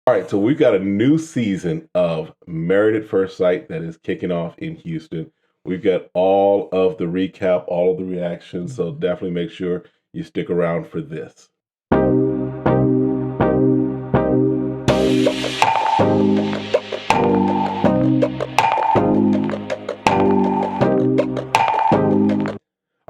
All right, so we've got a new season of Married at First Sight that is kicking off in Houston. We've got all of the recap, all of the reactions, so definitely make sure you stick around for this. All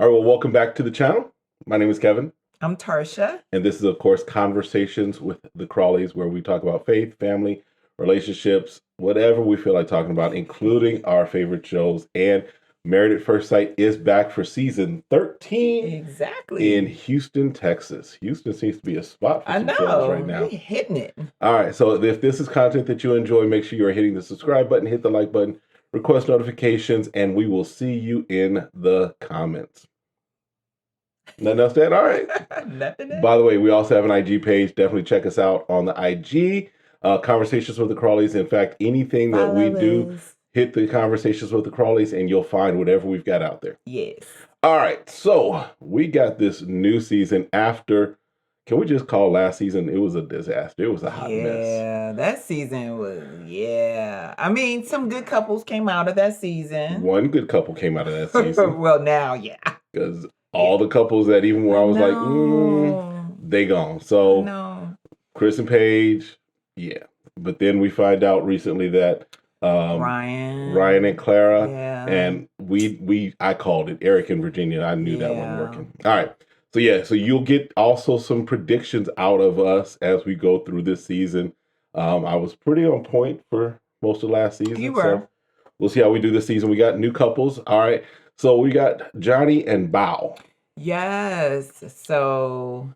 right, well, welcome back to the channel. My name is Kevin. I'm Tarsha. And this is, of course, Conversations with the Crawleys, where we talk about faith, family, relationships, whatever we feel like talking about, including our favorite shows. And Married at First Sight is back for season 13. Exactly. In Houston, Texas. Houston seems to be a spot for some shows right now. We're hitting it. All right, so if this is content that you enjoy, make sure you're hitting the subscribe button, hit the like button, request notifications, and we will see you in the comments. Nothing else to add? All right. Nothing. By the way, we also have an IG page. Definitely check us out on the IG. Conversations with the Crawleys. In fact, anything that we do, hit the Conversations with the Crawleys and you'll find whatever we've got out there. Yes. All right. So we got this new season after, can we just call last season? It was a disaster. It was a hot mess. Yeah, that season was, I mean, some good couples came out of that season. One good couple came out of that season. Well, now, yeah. Because all the couples that even where I was like, they gone. So Chris and Paige, yeah. But then we find out recently that Ryan and Clara, and I called it, Eric and Virginia. I knew that wasn't working. All right. So you'll get also some predictions out of us as we go through this season. I was pretty on point for most of last season. You were. So we'll see how we do this season. We got new couples. All right. So we got Johnny and Bao. Yes. So,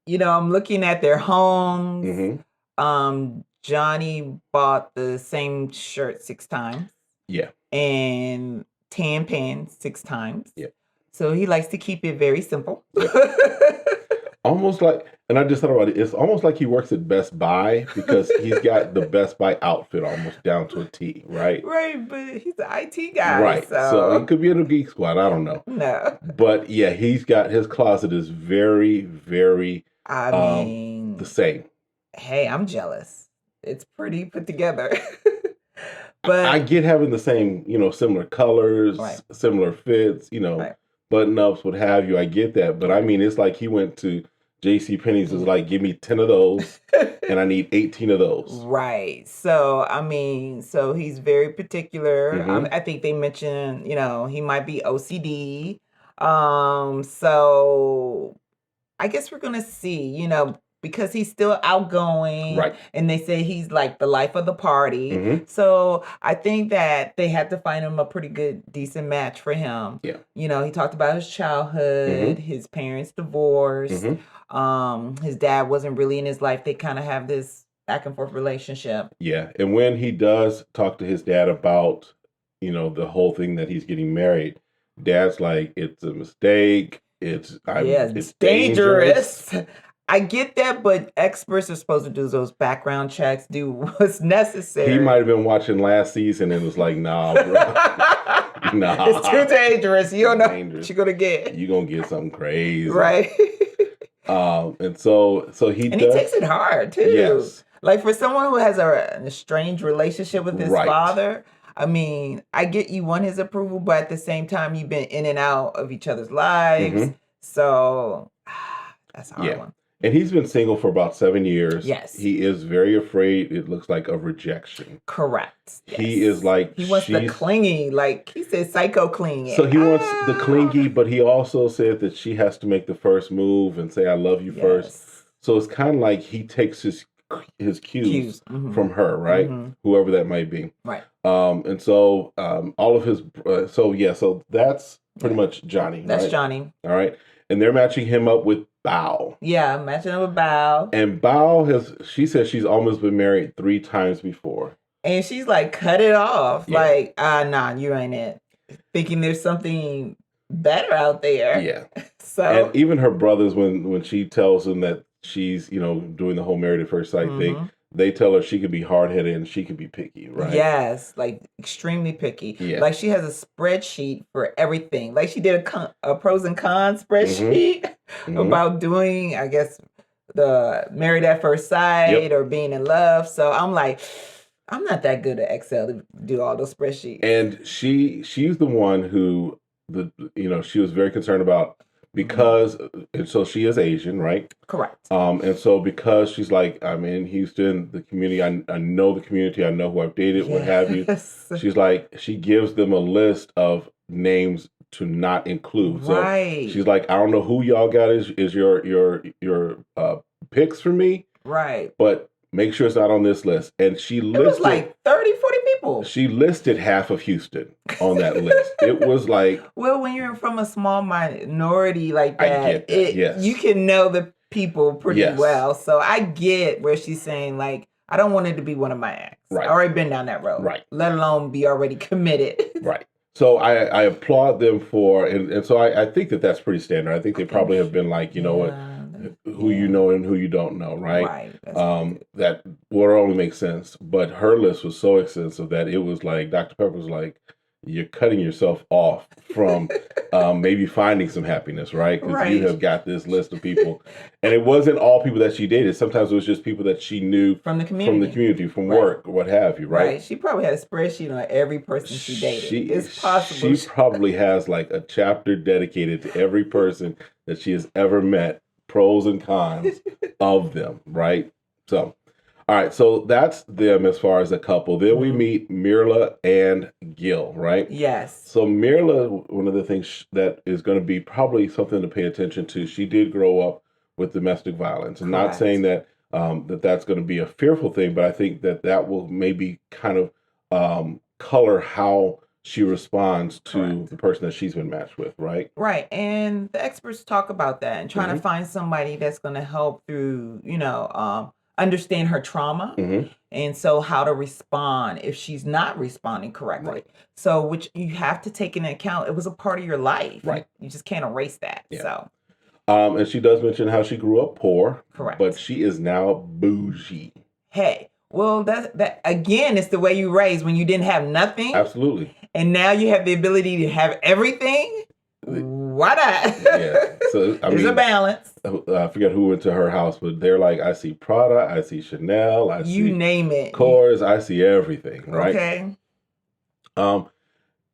I'm looking at their homes. Mm-hmm. Johnny bought the same shirt 6 times. Yeah. And tan pants 6 times. Yeah. So he likes to keep it very simple. Yeah. Almost like, and I just thought about it, it's almost like he works at Best Buy because he's got the Best Buy outfit almost down to a T, right? Right, but he's an IT guy. Right. So he could be in a Geek Squad. I don't know. No. But yeah, he's got, his closet is very, very the same. Hey, I'm jealous. It's pretty put together. But I get having the same, similar colors, similar fits, button-ups, what have you. I get that. But I mean, it's like he went to JCPenney's, was like, give me 10 of those and I need 18 of those. Right. So, I mean, so he's very particular. I think they mentioned, he might be OCD. So I guess we're going to see, because he's still outgoing. Right. And they say he's like the life of the party. So I think that they had to find him a pretty good, decent match for him. Yeah. He talked about his childhood, his parents' divorce. His dad wasn't really in his life. They kind of have this back and forth relationship. Yeah. And when he does talk to his dad about, the whole thing that he's getting married, Dad's like, it's a mistake. It's dangerous. I get that, but experts are supposed to do those background checks, do what's necessary. He might have been watching last season and was like, nah, bro. Nah. It's too dangerous. You don't know what you're going to get. You're going to get something crazy. Right. And so he he takes it hard, too. Yes. Like for someone who has an estranged relationship with his father, I mean, I get you want his approval, but at the same time, you've been in and out of each other's lives. So that's a hard one. And he's been single for about 7 years. Yes. He is very afraid, it looks like, of rejection. Correct. Yes. He is like... He wants the clingy, like he said, psycho clingy. So he wants the clingy, but he also said that she has to make the first move and say, I love you first. So it's kind of like he takes his cues from her, right? Whoever that might be. Right. And so all of his... so that's pretty much Johnny. That's Johnny. All right. And they're matching him up with Bao. Yeah, matching up with Bao. And Bao she says she's almost been married 3 times before. And she's like, cut it off. Yeah. Like, nah, you ain't it. Thinking there's something better out there. Yeah. So. And even her brothers, when she tells them that she's, doing the whole Married at First Sight thing, they tell her she could be hard-headed and she could be picky, right? Yes, like extremely picky. Yeah. Like she has a spreadsheet for everything. Like she did a pros and cons spreadsheet about doing, I guess, the Married at First Sight or Being in Love. So I'm like, I'm not that good at Excel to do all those spreadsheets. And she's the one who she was very concerned about because and so she is Asian, right? Correct. And so because she's like, I'm in Houston, the community, I know the community, I know who I've dated, what have you. She's like, she gives them a list of names to not include. So she's like, I don't know who y'all got is your picks for me. Right. But make sure it's not on this list. And she listed... It was like 30, 40 people. She listed half of Houston on that list. It was like... Well, when you're from a small minority like that, I get that, yes. You can know the people pretty well. So I get where she's saying, like, I don't want it to be one of my ex. Right. I've already been down that road. Right. Let alone be already committed. Right. So I applaud them for... And so I think that's pretty standard. I think they probably have been like, you know what... Who you know and who you don't know, right? Right. That would only make sense. But her list was so extensive that it was like Dr. Pepper was like, you're cutting yourself off from maybe finding some happiness, right? Because you have got this list of people, and it wasn't all people that she dated. Sometimes it was just people that she knew from the community, from work, or what have you, right? She probably had a spreadsheet on every person she dated. It's possible. She probably has like a chapter dedicated to every person that she has ever met. Pros and cons of them, right? So, all right, so that's them as far as a couple. Then we meet Mirla and Gil, right? Yes. So Mirla, one of the things that is going to be probably something to pay attention to, she did grow up with domestic violence. And not saying that that's going to be a fearful thing, but I think that will maybe kind of color how she responds to the person that she's been matched with, right? Right. And the experts talk about that and trying to find somebody that's going to help through, understand her trauma. And so how to respond if she's not responding correctly. Right. So which you have to take into account. It was a part of your life. Right. You just can't erase that. Yeah. So. And she does mention how she grew up poor. Correct. But she is now bougie. Hey. Well, that again, it's the way you raise when you didn't have nothing. Absolutely. And now you have the ability to have everything. Why not? Yeah. So there's a balance. I forget who went to her house, but they're like, I see Prada, I see Chanel, I see you name it. Kors, I see everything. Right. Okay.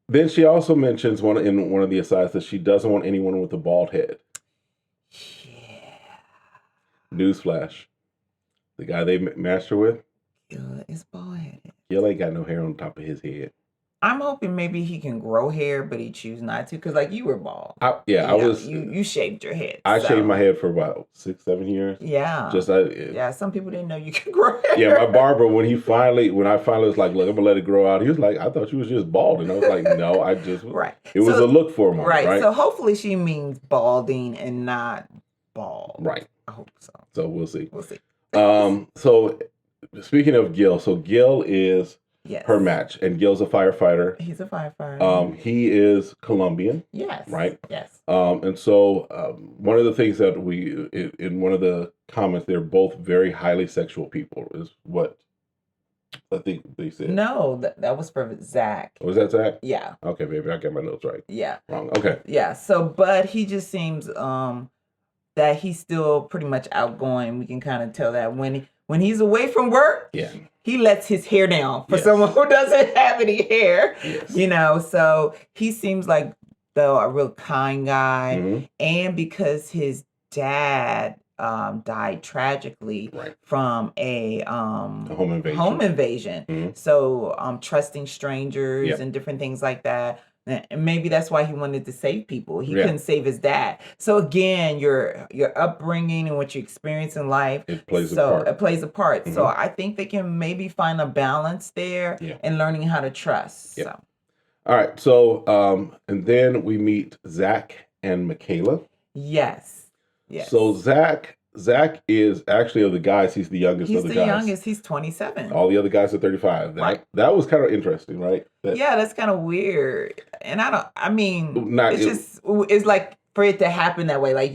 Then she also mentions in one of the asides that she doesn't want anyone with a bald head. Yeah. Newsflash: the guy they matched her with. Is bald headed. Gil ain't got no hair on top of his head. I'm hoping maybe he can grow hair, but he choose not to. Because like you were bald. You shaved your head. I shaved my head for about 6-7 years. Yeah. Some people didn't know you could grow hair. Yeah, my barber when I finally was like, look, I'm gonna let it grow out. He was like, I thought you was just bald, and I was like, no, I just It was a look for a moment, right? So hopefully she means balding and not bald. Right. I hope so. So we'll see. We'll see. So speaking of Gil, so Gil is her match, and Gil's a firefighter. He's a firefighter. He is Colombian. Yes. Right? Yes. And so one of the things that in one of the comments, they're both very highly sexual people, is what I think they said. No, that was for Zach. Was that Zach? Yeah. Okay, baby, I got my notes right. Yeah. Wrong. Okay. Yeah. So, but he just seems that he's still pretty much outgoing. We can kind of tell that when he's away from work. Yeah. He lets his hair down for someone who doesn't have any hair, so he seems like a real kind guy. And because his dad died tragically from a home invasion. So trusting strangers and different things like that. And maybe that's why he wanted to save people. He couldn't save his dad. So again, your upbringing and what you experience in life, it plays a part. So I think they can maybe find a balance there in learning how to trust. So. All right. So and then we meet Zach and Michaela. Yes. So Zach is actually, of the guys, he's the youngest of the guys. He's the youngest. He's 27. All the other guys are 35. That was kind of interesting, right? That's kind of weird. And it's like for it to happen that way. Like,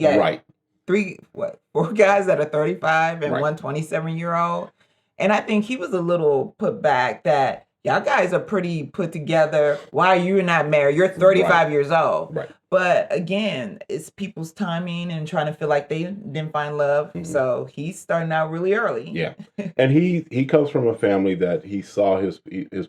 4 guys that are 35 and one 27-year-old. And I think he was a little put back that y'all guys are pretty put together. Why are you not married? You're 35 years old. Right. But again, it's people's timing and trying to feel like they didn't find love. So he's starting out really early. Yeah. And he comes from a family that he saw his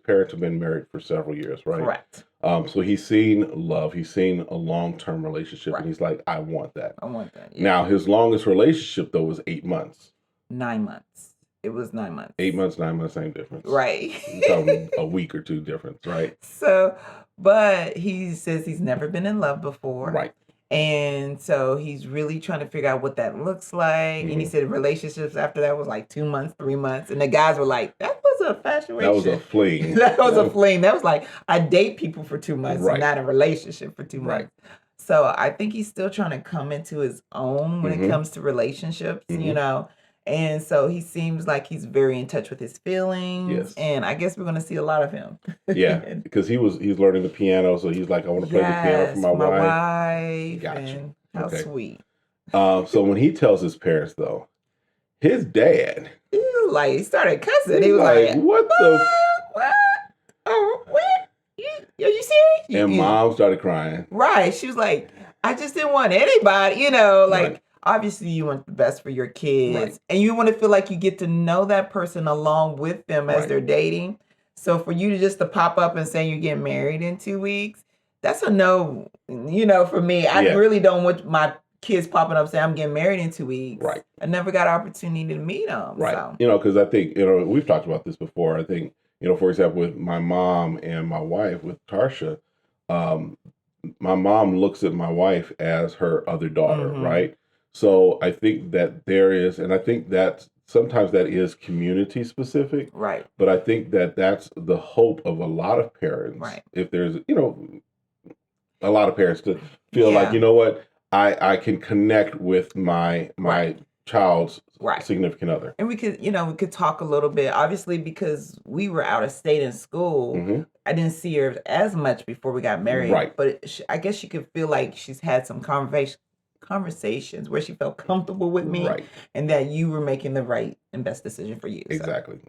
parents have been married for several years, right? Correct. So he's seen love. He's seen a long-term relationship, and he's like, I want that. I want that. Yeah. Now, his longest relationship, though, was 8 months. 9 months. It was 9 months. 8 months, 9 months, same difference. Right. A week or two difference, right? So, but he says he's never been in love before. Right. And so he's really trying to figure out what that looks like. And he said relationships after that was like 2 months, 3 months. And the guys were like, that was a infatuation. That was a fling. That was a fling. That was like, I date people for 2 months, not a relationship for 2 months. So I think he's still trying to come into his own when it comes to relationships, you know. And so he seems like he's very in touch with his feelings. Yes. And I guess we're going to see a lot of him. Yeah, because he's learning the piano. So he's like, I want to play the piano for my wife. Gotcha. How sweet. So when he tells his parents, though, his dad. He started cussing. He was like, what the? What? Oh, what? Are you serious? And mom started crying. Right. She was like, I just didn't want anybody, you know, like. Obviously, you want the best for your kids, and you want to feel like you get to know that person along with them as they're dating. So for you to pop up and say you're getting married in 2 weeks, that's a no, you know, for me. I really don't want my kids popping up saying I'm getting married in 2 weeks. Right. I never got an opportunity to meet them. Right. So. You know, because I think, you know, we've talked about this before. I think, you know, for example, with my mom and my wife, with Tarsha, my mom looks at my wife as her other daughter, right? So I think that there is, and I think that sometimes that is community specific. Right. But I think that that's the hope of a lot of parents. Right. If there's, you know, a lot of parents to feel like, you know what, I can connect with my child's significant other. And we could talk a little bit, obviously, because we were out of state in school. I didn't see her as much before we got married. Right. But I guess she could feel like she's had some conversations where she felt comfortable with me and that you were making the right and best decision for you. Exactly.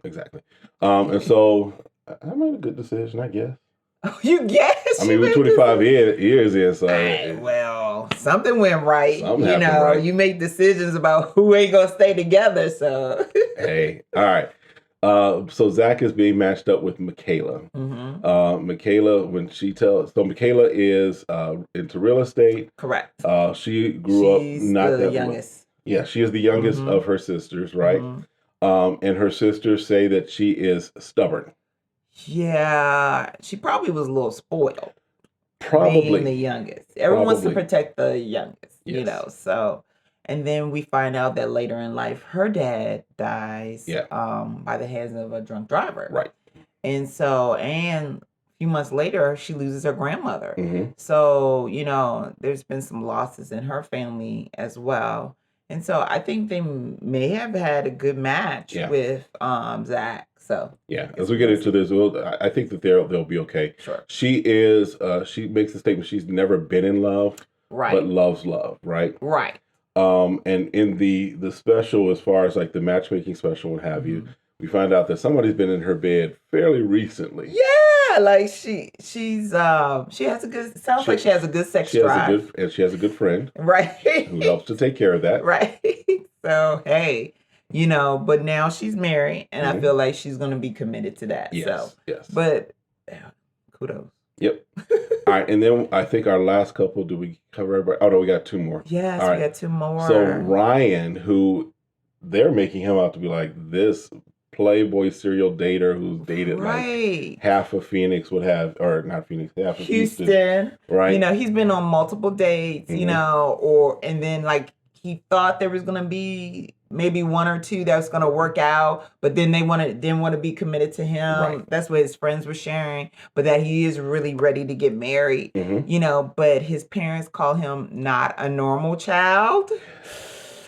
And so I made a good decision, I guess. Oh, you guess? I mean, we're 25 years in, so. Well, something went right. You know, you make decisions about who ain't going to stay together, so. Hey, all right. So Zach is being matched up with Michaela. Michaela, Michaela is into real estate. Correct. She grew She's up not the youngest. Yeah, she is the youngest of her sisters, right? And her sisters say that she is stubborn. Yeah, she probably was a little spoiled. Probably. Being the youngest. Everyone wants to protect the youngest, you know, so. And then we find out that later in life, her dad dies by the hands of a drunk driver. Right. And so, and a few months later, she loses her grandmother. So, you know, there's been some losses in her family as well. And so I think they may have had a good match with Zach. So yeah, as we get into this, I think that they'll be okay. Sure. She makes the statement she's never been in love, but loves love, right? Right. And in the special, as far as like the matchmaking special, what have you, we find out that somebody's been in her bed fairly recently. Yeah, like she has a good. Sounds like she has a good sex drive. And she has a good friend, right? Who helps to take care of that, right? So hey, you know, but now she's married, and I feel like she's going to be committed to that. Yes, yes. But kudos. Yep. All right, and then I think our last couple, do we cover everybody? Oh, no, we got 2 more. Yes, we got 2 more. So Ryan, who they're making him out to be like this Playboy serial dater who's dated like half of Phoenix would have, or not Phoenix, half of Houston. Right. You know, he's been on multiple dates, you know, and then like he thought there was going to be maybe 1 or 2 that was going to work out, but then they didn't want to be committed to him. Right. That's what his friends were sharing, but that he is really ready to get married, you know, but his parents call him not a normal child.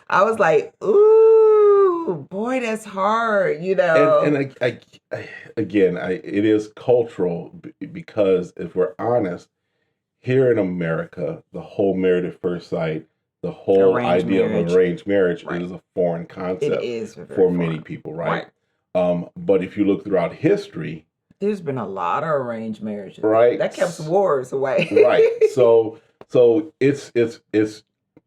I was like, ooh, boy, that's hard, you know. And it is cultural because if we're honest, here in America, the whole married at first sight, the whole idea of arranged marriage is a foreign concept for many people, right? But if you look throughout history, there's been a lot of arranged marriages, right? That kept wars away, right? So So it's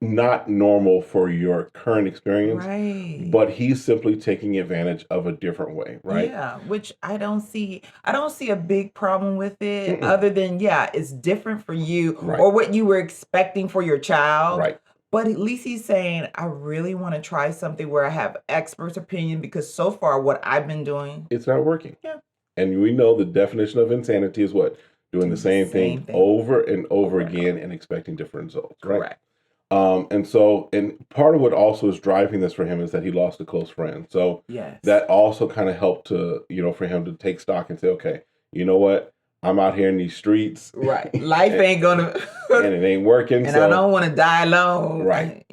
not normal for your current experience, right? But he's simply taking advantage of a different way, right? Yeah, which I don't see. I don't see a big problem with it, other than it's different for you or what you were expecting for your child. Right. But at least he's saying, I really want to try something where I have experts' opinion because so far what I've been doing, it's not working. Yeah. And we know the definition of insanity is what? Doing the same thing over and over again and expecting different results, right? Correct. And part of what also is driving this for him is that he lost a close friend. So that also kind of helped to, for him to take stock and say, okay, you know what? I'm out here in these streets. Right. Life ain't gonna and it ain't working. And I don't want to die alone. Right.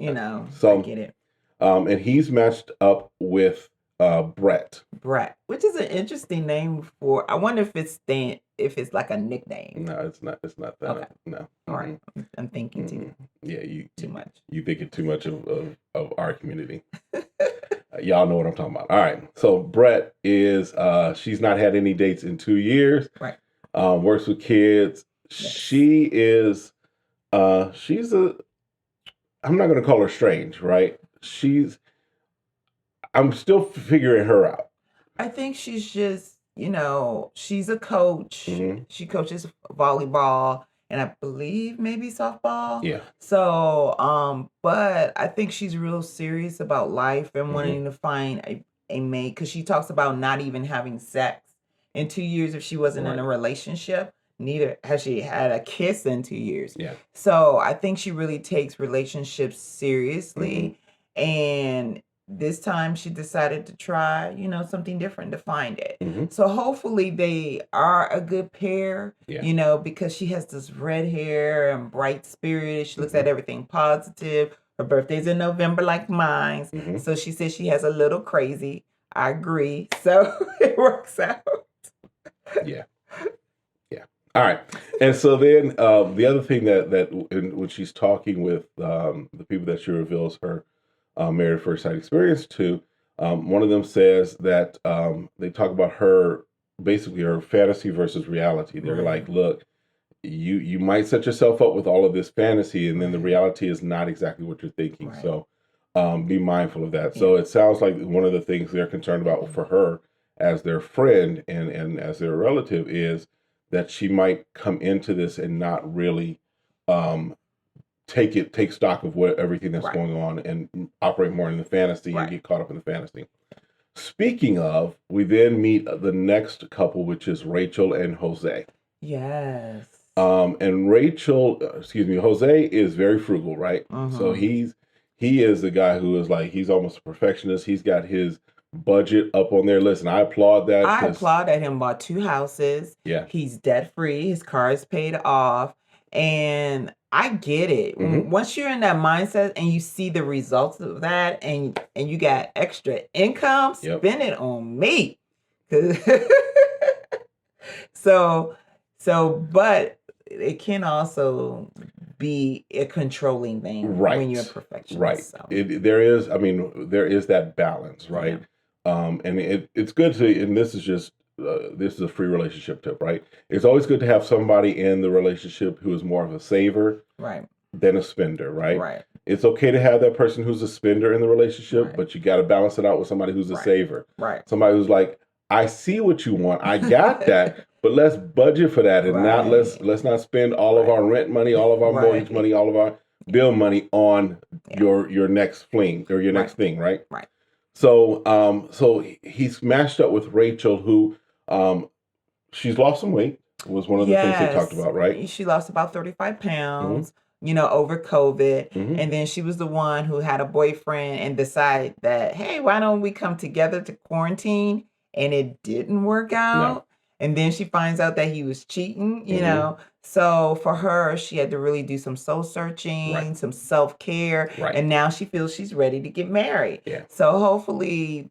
So I get it. And he's matched up with Brett. Brett, which is an interesting name for. I wonder if it's like a nickname. No, it's not. It's not that. Okay. No. All right. I'm thinking too. Yeah, you too much. You thinking too much of our community. Y'all know what I'm talking about. All right. So Brett is she's not had any dates in 2 years. Right. Works with kids. Yes. She is. She's a. I'm not going to call her strange, right? I'm still figuring her out. I think she's just, she's a coach. Mm-hmm. She coaches volleyball and I believe maybe softball. Yeah. So, but I think she's real serious about life and wanting to find a mate because she talks about not even having sex in 2 years if she wasn't in a relationship. Neither has she had a kiss in 2 years. Yeah. So I think she really takes relationships seriously. Mm-hmm. And this time she decided to try, something different to find it. Mm-hmm. So hopefully they are a good pair, because she has this red hair and bright spirit. She looks at everything positive. Her birthday's in November like mine. Mm-hmm. So she says she has a little crazy. I agree. So it works out. Yeah. All right. And so then the other thing that when she's talking with the people that she reveals her Married at First Sight experience to, one of them says that they talk about her, basically her fantasy versus reality. They're like, look, you might set yourself up with all of this fantasy and then the reality is not exactly what you're thinking. Right. So be mindful of that. Yeah. So it sounds like one of the things they're concerned about for her as their friend and as their relative is that she might come into this and not really take stock of everything that's going on and operate more in the fantasy and get caught up in the fantasy. Speaking of, we then meet the next couple, which is Rachel and Jose. Yes. And Jose is very frugal, right? Mm-hmm. So he is the guy who is like, he's almost a perfectionist. He's got his budget up on there. Listen, I applaud that. I applaud that him bought 2 houses. Yeah. He's debt free. His car is paid off. And I get it. Mm-hmm. Once you're in that mindset and you see the results of that and you got extra income, spend it on me. But it can also be a controlling thing when you're a perfectionist. Right. So. There is that balance, right? Yeah. And it's good to, and this is a free relationship tip, right? It's always good to have somebody in the relationship who is more of a saver than a spender, right? Right. It's okay to have that person who's a spender in the relationship, but you got to balance it out with somebody who's a saver. Right. Somebody who's like, I see what you want. I got that, but let's budget for that and not let's not spend all of our rent money, all of our mortgage money, all of our bill money on your next fling or your next thing, right? Right. So he's matched up with Rachel, who she's lost some weight. Was one of the things they talked about, right? She lost about 35 pounds, over COVID. Mm-hmm. And then she was the one who had a boyfriend and decided that, hey, why don't we come together to quarantine? And it didn't work out. No. And then she finds out that he was cheating, you know. So for her, she had to really do some soul searching, some self-care. Right. And now she feels she's ready to get married. Yeah. So hopefully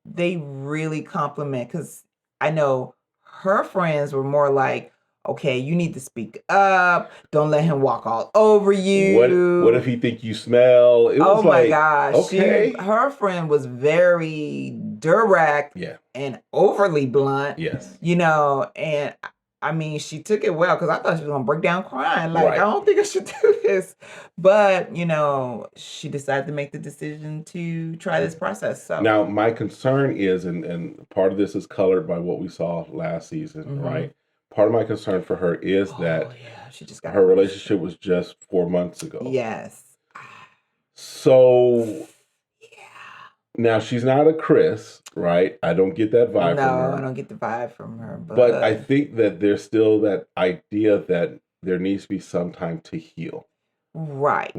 they really compliment, because I know her friends were more like, okay, you need to speak up. Don't let him walk all over you. What if he think you smell? It was my gosh. Okay. Her friend was very direct and overly blunt. Yes. And I mean, she took it well because I thought she was going to break down crying. Like, I don't think I should do this. But, you know, she decided to make the decision to try this process. So now my concern is, and part of this is colored by what we saw last season, right? Part of my concern for her is that she just got her relationship was just 4 months ago. Yes. So now she's not a Chris, right? I don't get that vibe from her. No, I don't get the vibe from her. But I think that there's still that idea that there needs to be some time to heal. Right.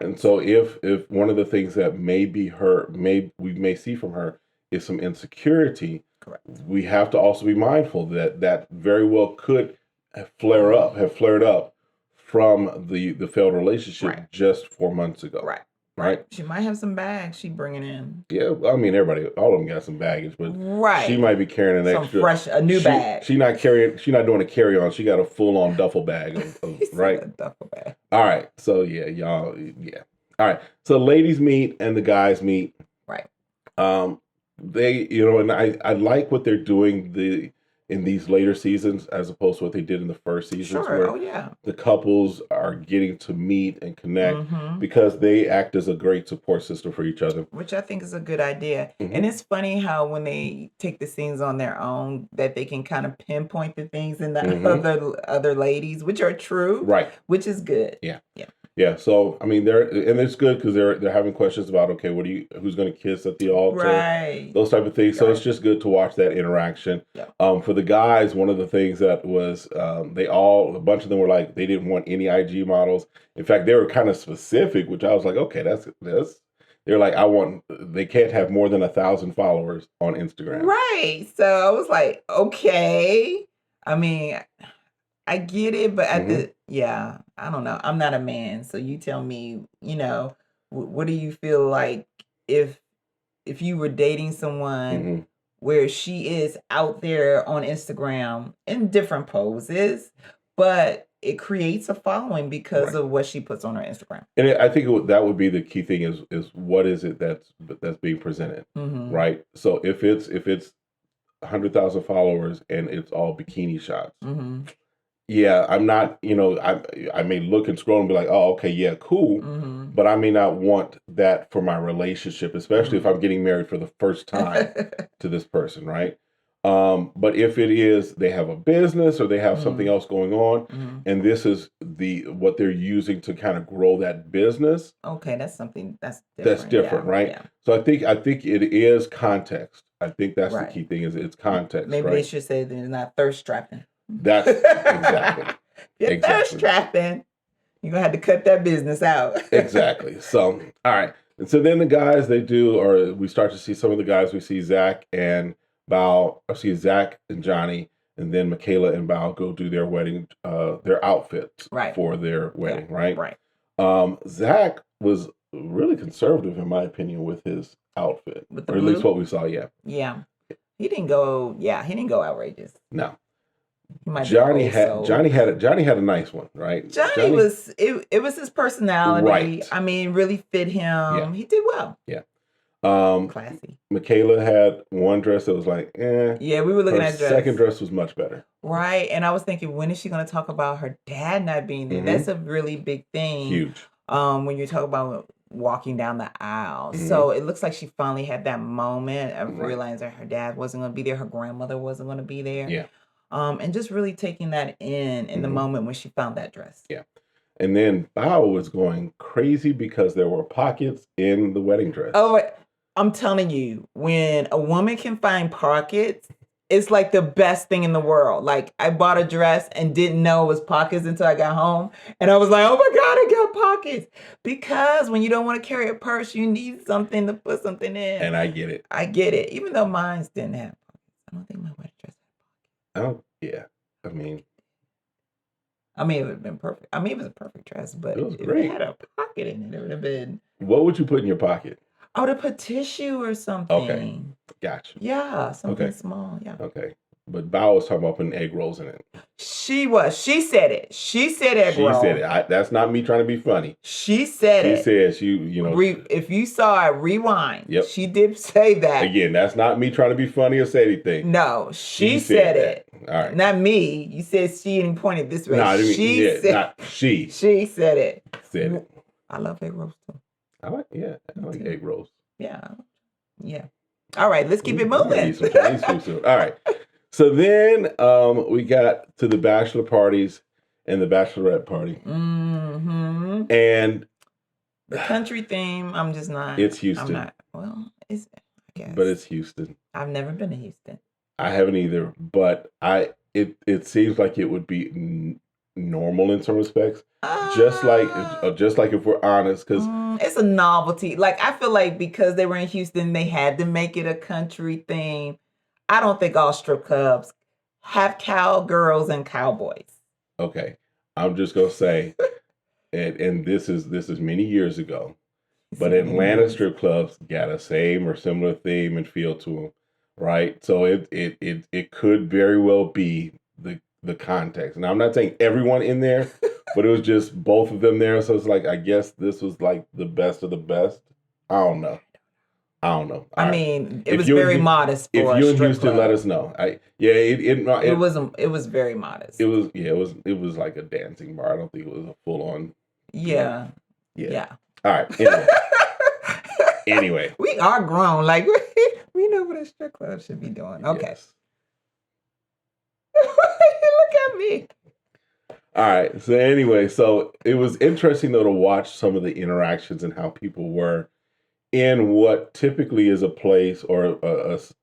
And so if one of the things that we may see from her is some insecurity, correct, we have to also be mindful that very well could have flared up from the failed relationship just 4 months ago. Right. She might have some bags she bringing in. Yeah, I mean all of them got some baggage, but she might be carrying an extra, a new bag. She's not doing a carry on. She got a full on duffel bag of right. A duffel bag. All right, so y'all. All right, so ladies meet and the guys meet. Right. They, and I like what they're doing in these later seasons as opposed to what they did in the first season. Sure. Where the couples are getting to meet and connect because they act as a great support system for each other. Which I think is a good idea. And it's funny how when they take the scenes on their own that they can kind of pinpoint the things in the other ladies, which are true. Right. Which is good. Yeah, so I mean, it's good because they're having questions about who's going to kiss at the altar, right? Those type of things. So it's just good to watch that interaction. Yeah. For the guys, one of the things that was a bunch of them were like they didn't want any IG models. In fact, they were kind of specific, which I was like, okay, that's. They're like, they can't have more than 1,000 followers on Instagram. Right. So I was like, okay. I mean, I get it, but I don't know. I'm not a man, so you tell me. What do you feel like if you were dating someone where she is out there on Instagram in different poses, but it creates a following because of what she puts on her Instagram. And I think that would be the key thing is what is it that's being presented, right? So if it's 100,000 followers and it's all bikini shots. Yeah, I'm not, I may look and scroll and be like, oh, okay, yeah, cool. But I may not want that for my relationship, especially if I'm getting married for the first time to this person, right? But if it is, they have a business or they have something else going on, and this is what they're using to kind of grow that business. Okay, that's something that's different, right? Yeah. So I think it is context. I think that's the key thing is it's context. Maybe they should say they're not thirst trapping. That's exactly. You're thirst trapping. You're going to have to cut that business out. Exactly. So, all right. And so then the guys we start to see some of the guys. We see Zach and Bao, Zach and Johnny, and then Michaela and Bao go do their wedding, their outfits for their wedding, right? Zach was really conservative, in my opinion, with his outfit, or at least what we saw. Yeah. He didn't go outrageous. No. Johnny had a nice one, right? Johnny was it was his personality. Right. I mean, really fit him. Yeah. He did well. Yeah. Classy. Michaela had one dress that was like, Yeah, we were looking at dress. Second dress was much better. Right. And I was thinking, when is she going to talk about her dad not being there? That's a really big thing. Huge. When you talk about walking down the aisle. So it looks like she finally had that moment of realizing her dad wasn't going to be there. Her grandmother wasn't going to be there. Yeah. And just really taking that in the moment when she found that dress. Yeah. And then Bao was going crazy because there were pockets in the wedding dress. Oh, I'm telling you, when a woman can find pockets, it's like the best thing in the world. Like, I bought a dress and didn't know it was pockets until I got home. And I was like, oh my God, I got pockets. Because when you don't want to carry a purse, you need something to put something in. And I get it. Even though mine didn't have pockets. I don't think my wedding dress had pockets. Oh, yeah. I mean, it would have been perfect. I mean, it was a perfect dress, but if it had a pocket in it, it would have been. What would you put in your pocket? Oh, to put tissue or something. Okay. Gotcha. Yeah, something small. Yeah. Okay. But Bao was talking about putting egg rolls in it. She said it. She said it. She said it. That's not me trying to be funny. She said it. She said you know. If you saw it, rewind. Yep. She did say that. Again, that's not me trying to be funny or say anything. No, she said it. All right. Not me. You said she and pointed this way. No, I didn't she said, not she. She said it. Said it. I love egg roast too. I like egg roast. Yeah. Yeah. All right, let's keep it moving. Eat some Chinese food soon. All right. So then we got to the bachelor parties and the bachelorette party. Mm-hmm. And the country theme, I'm just not. It's Houston. I'm not. Well, I guess. But it's Houston. I've never been to Houston. I haven't either, but it seems like it would be normal in some respects. Just like if we're honest, because it's a novelty. Like I feel like because they were in Houston, they had to make it a country theme. I don't think all strip clubs have cowgirls and cowboys. Okay, I'm just gonna say, and this is many years ago, but Atlanta strip clubs got a same or similar theme and feel to them, right? So it could very well be the context. And I'm not saying everyone in there. But it was just both of them there, so it's like I guess this was like the best of the best. I don't know. I mean, it was very modest. If you're in Houston, let us know. It was very modest. It was like a dancing bar. I don't think it was a full on. Yeah. All right. Anyway, we are grown. Like we know what a strip club should be doing. Okay. Yes. Look at me. All right. So anyway, so it was interesting though to watch some of the interactions and how people were in what typically is a place or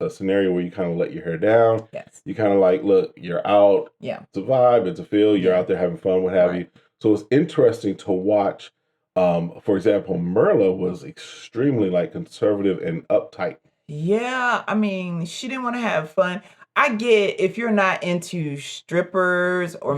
a scenario where you kind of let your hair down. Yes. You kind of like, look, you're out. Yeah. It's a vibe. It's a feel. You're out there having fun, what have you. So it's interesting to watch. For example, Merla was extremely like conservative and uptight. Yeah. I mean, she didn't want to have fun. I get if you're not into strippers or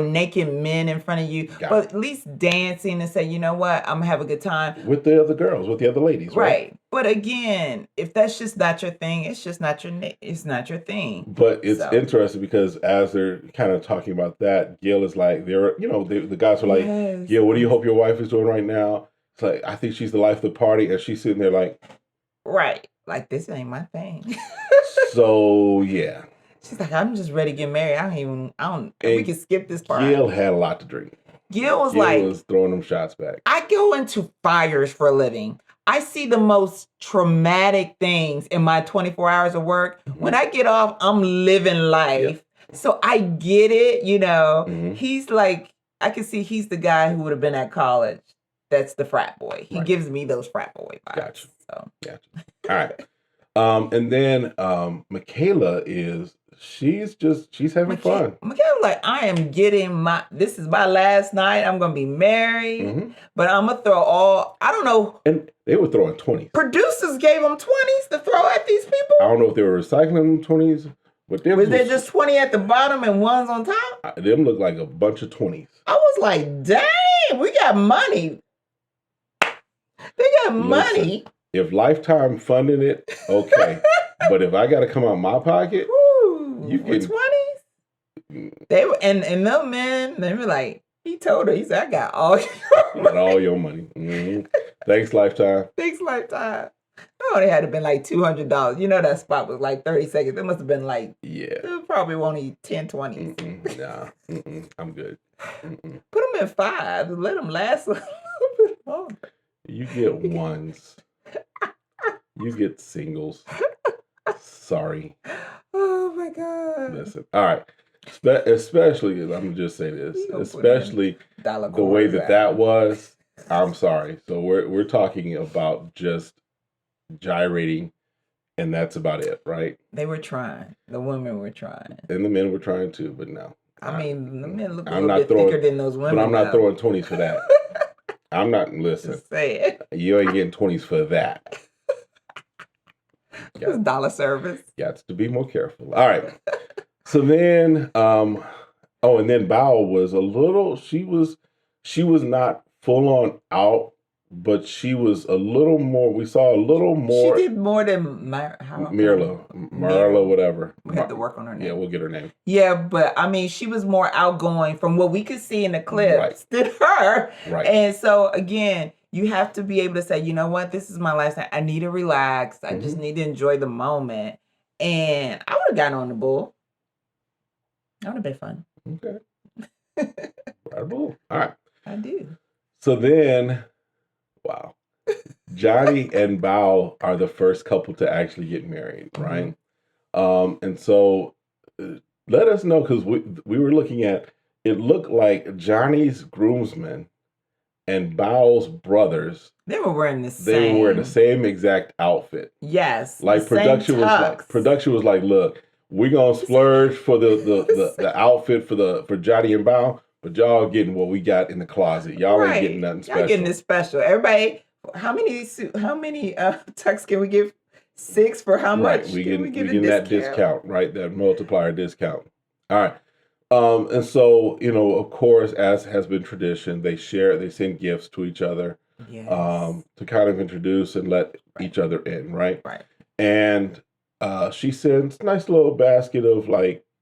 naked men in front of you, but at least dancing and say, you know what, I'm gonna have a good time with the other girls, with the other ladies, right? But again, if that's just not your thing, it's just not your thing. But it's interesting because as they're kind of talking about that, Gil is like, the guys are like, Gil, what do you hope your wife is doing right now? It's like, I think she's the life of the party, and she's sitting there like, like this ain't my thing. So yeah, she's like, I'm just ready to get married. We can skip this part. Gil had a lot to drink. Gil was throwing them shots back. I go into fires for a living. I see the most traumatic things in my 24 hours of work. Mm-hmm. When I get off, I'm living life. Yep. So I get it. Mm-hmm. He's like, I can see he's the guy who would have been at college. That's the frat boy. He gives me those frat boy vibes. Gotcha. So. All right. And then Michaela she's having fun. Michaela like, this is my last night. I'm going to be married, but I'm going to throw I don't know. And they were throwing 20s. Producers gave them 20s to throw at these people. I don't know if they were recycling them 20s. But was there just 20 at the bottom and ones on top? Them look like a bunch of 20s. I was like, dang, we got money. They got money. If Lifetime funded it, okay. But if I got to come out of my pocket, you get 20s. They were, and the men, they were like, he told her, he said, I got all your money. All your money. Mm-hmm. Thanks, Lifetime. Thanks, Lifetime. Oh, they had to been like $200. That spot was like 30 seconds. It must have been like, it probably won't eat 10, 20s. Nah, I'm good. Put them in 5. Let them last a little bit longer. You get ones. You get singles. Sorry. Oh my God. Listen. All right. Especially, I'm going to just say this. Especially the way that was. I'm sorry. So we're talking about just gyrating, and that's about it, right? They were trying. The women were trying. And the men were trying too, but no. The men look a little bit thicker than those women. But I'm not throwing 20s for that. I'm not, listen. Just say it. You ain't getting 20s for that. It's dollar service. Got to be more careful. All right. So then, and then Bao was a little, she was not full on out but she was a little more. We saw a little more. She did more than Marla, whatever. We have to work on her name. Yeah, we'll get her name. Yeah, but I mean, she was more outgoing from what we could see in the clips than her. Right. And so again, you have to be able to say, you know what, this is my last night. I need to relax. I just need to enjoy the moment. And I would have gotten on the bull. That would have been fun. Okay. Ride a bull. All right. I do. So then, wow. Johnny and Bao are the first couple to actually get married, right? And so let us know, because we were looking at, it looked like Johnny's groomsmen and Bao's brothers. They were wearing the same. They were wearing the same exact outfit. Yes. Like production was like, look, we're gonna splurge for the outfit for Johnny and Bao, but y'all getting what we got in the closet. Y'all ain't getting nothing special. Y'all getting this special. Everybody, how many tucks can we give? 6 for how much? We getting that discount, right? That multiplier discount. All right. And so, of course, as has been tradition, they send gifts to each other, to kind of introduce and let each other in, right? Right. And she sends a nice little basket of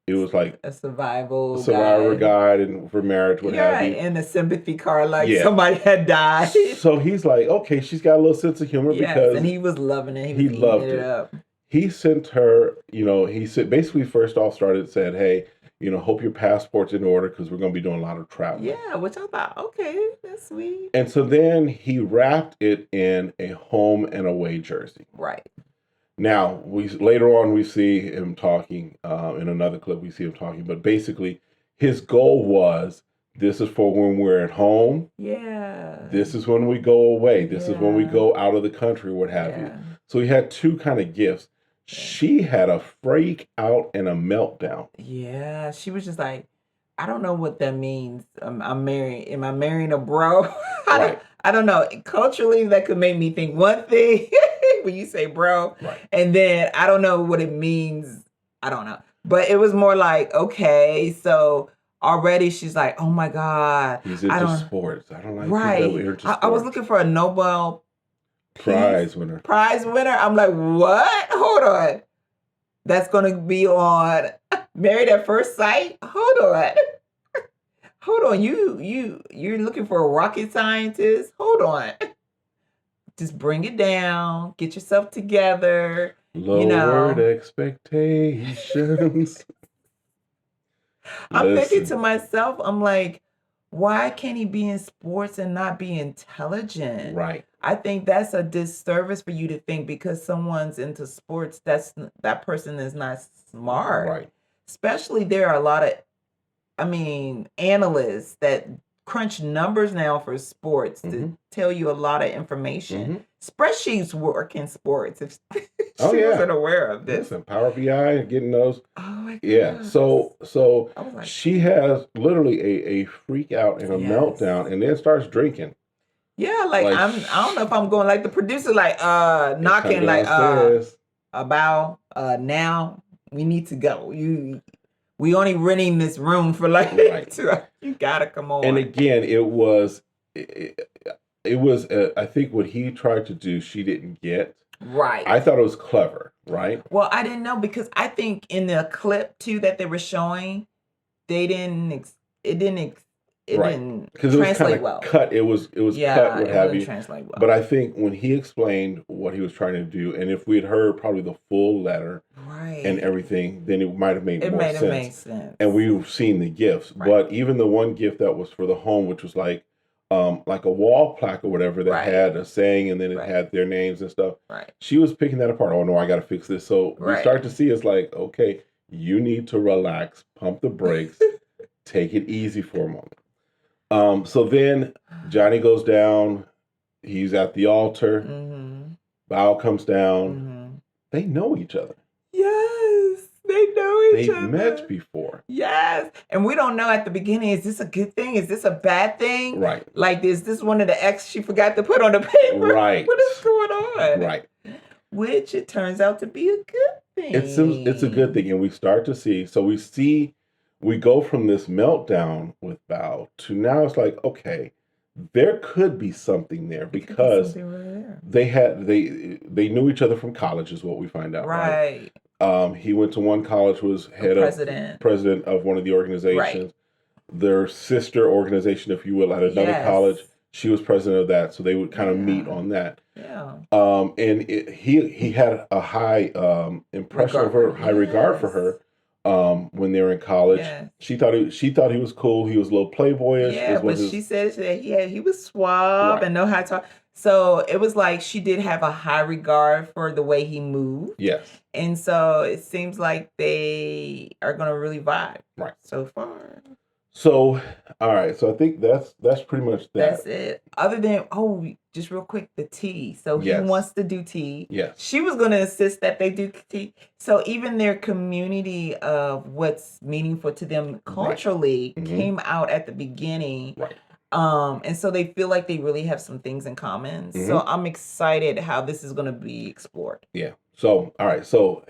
it was like a survivor guide and for marriage, what have you. And a sympathy card, somebody had died. So he's like, okay, she's got a little sense of humor because and he was loving it. He loved it up. He sent her, he said basically first off said, hey, hope your passport's in order because we're going to be doing a lot of travel. Yeah, which I thought, okay, that's sweet. And so then he wrapped it in a home and away jersey. Right. Now, later on we see him talking, in another clip we see him talking, but basically his goal was, this is for when we're at home. Yeah. This is when we go away. This is when we go out of the country, what have you. So he had 2 kind of gifts. She had a freak out and a meltdown. Yeah, she was just like, I don't know what that means. I'm married. Am I marrying a bro? I don't know. Culturally, that could make me think one thing when you say bro. Right. And then I don't know what it means. I don't know. But it was more like, okay, so already she's like, oh my God. He's into sports. I don't like people that are into sports. I was looking for a Nobel Prize winner. I'm like, what? Hold on. That's going to be on Married at First Sight? Hold on. Hold on. You're looking for a rocket scientist? Hold on. Just bring it down. Get yourself together. Lowered expectations. I'm thinking to myself, I'm like, why can't he be in sports and not be intelligent? Right. I think that's a disservice for you to think because someone's into sports, that person is not smart. Right. Especially there are a lot of, analysts that crunch numbers now for sports to tell you a lot of information. Spreadsheets work in sports. If she wasn't aware of this. Listen, Power BI, getting those. Oh my God. Yeah. So she has literally a freak out and a meltdown, and then starts drinking. Yeah, I don't know if I'm going like the producer, knocking about now we need to go. We only renting this room for 2 hours. You gotta come on. And again, it was I think what he tried to do, she didn't get. Right. I thought it was clever. Right. Well, I didn't know because I think in the clip too that they were showing, it didn't translate well. Cut. It was cut. What have you? Translate well. But I think when he explained what he was trying to do, and if we had heard probably the full letter and everything, then it might have made more sense. It made sense. And we've seen the gifts, but even the one gift that was for the home, which was like a wall plaque or whatever that had a saying, and then it had their names and stuff. Right. She was picking that apart. Oh no, I got to fix this. So we start to see it's like, okay, you need to relax, pump the brakes, take it easy for a moment. So then Johnny goes down. He's at the altar. Bao comes down. They know each other. Yes, they know each other. They've met before. Yes, and we don't know at the beginning. Is this a good thing? Is this a bad thing? Right. Like, is this one of the X she forgot to put on the paper? Right. What is going on? Right. Which it turns out to be a good thing. It's a good thing, and we start to see. So we go from this meltdown with Bao to now it's like, okay, there could be something there because they knew each other from college, is what we find out, right? He went to one college, was president of one of the organizations. Their sister organization, if you will, at another college, she was president of that, so they would kind of meet on that. And he had a high impression of her, high regard for her. When they were in college, she thought he was cool. He was a little playboyish. Yeah, but she said that he was suave and know how to talk. So it was like she did have a high regard for the way he moved. Yes. And so it seems like they are going to really vibe. Right. So far. So, all right. So I think that's pretty much that. That's it. Other than, just real quick, the tea. So he wants to do tea. Yes. She was going to insist that they do tea. So even their community of what's meaningful to them culturally came out at the beginning. Right. And so they feel like they really have some things in common. So I'm excited how this is going to be explored. Yeah. So, all right. So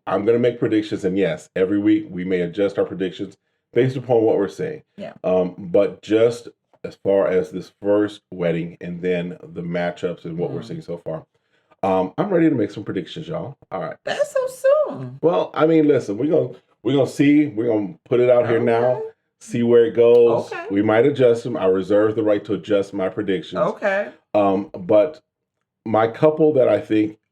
I'm going to make predictions. And yes, every week we may adjust our predictions based upon what we're seeing. Yeah. But just as far as this first wedding and then the matchups and what we're seeing so far, I'm ready to make some predictions, y'all. All right. That's so soon. Well, I mean, listen, we're gonna see. We're gonna put it out here now. See where it goes. Okay. We might adjust them. I reserve the right to adjust my predictions. Okay. But my couple that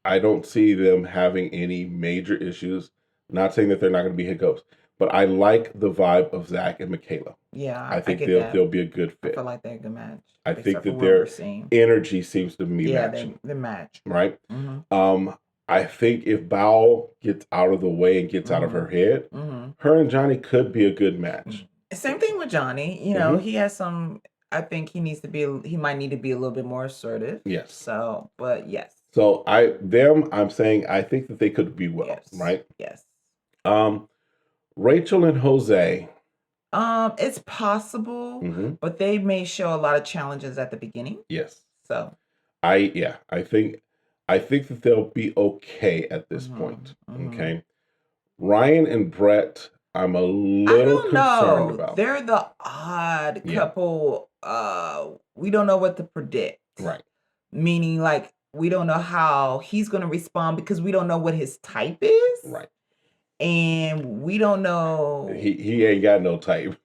I don't see them having any major issues. Not saying that they're not going to be hiccups, but I like the vibe of Zach and Michaela. Yeah, I think they'll be a good fit. I feel like they're a good match. I think that their energy seems to be matching. They match. Right? I think if Bao gets out of the way and gets out of her head, her and Johnny could be a good match. Same thing with Johnny. You know, he has some. I think he might need to be a little bit more assertive. Yes. So, but yes. So I'm saying I think that they could be well. Yes. Right. Yes. Rachel and Jose. It's possible, but they may show a lot of challenges at the beginning. Yes. So. I think that they'll be okay at this point. Okay. Ryan and Brett, I'm a little concerned about. They're the odd couple. We don't know what to predict. Right. Meaning, like, we don't know how he's going to respond because we don't know what his type is. Right. And we don't know. He ain't got no type.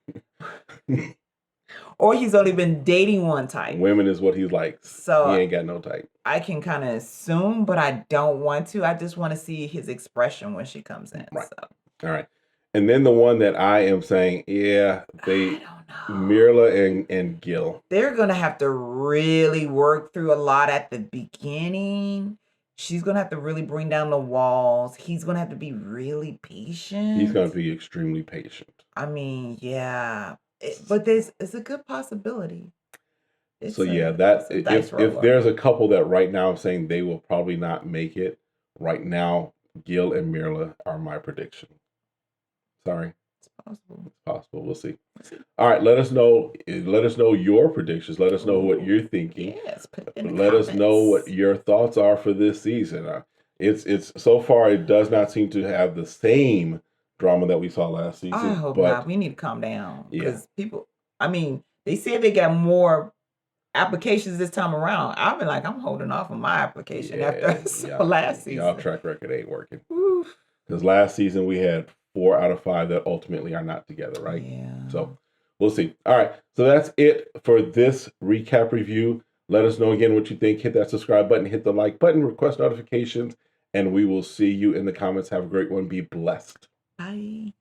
Or he's only been dating one type. Women is what he likes. So he ain't got no type. I can kind of assume, but I don't want to. I just want to see his expression when she comes in. Right. So. All right. And then the one that I am saying, I don't know. Mirla and Gil. They're going to have to really work through a lot at the beginning. She's going to have to really bring down the walls. He's going to have to be really patient. He's going to be extremely patient. I mean, yeah. But it's a good possibility. If there's a couple that right now I'm saying they will probably not make it, right now, Gil and Mirla are my prediction. Sorry. It's possible. It's possible. We'll see. All right. Let us know. Let us know your predictions. Let us know what you're thinking. Yes. Put it in the Let comments. us know what your thoughts are for this season. It's so far it does not seem to have the same drama that we saw last season. I hope not. We need to calm down because people. I mean, they said they got more applications this time around. I've been like, I'm holding off on my application after last season. Y'all track record ain't working. Because last season we had 4 out of 5 that ultimately are not together, right? Yeah. So we'll see. All right. So that's it for this recap review. Let us know again what you think. Hit that subscribe button, hit the like button, request notifications, and we will see you in the comments. Have a great one. Be blessed. Bye.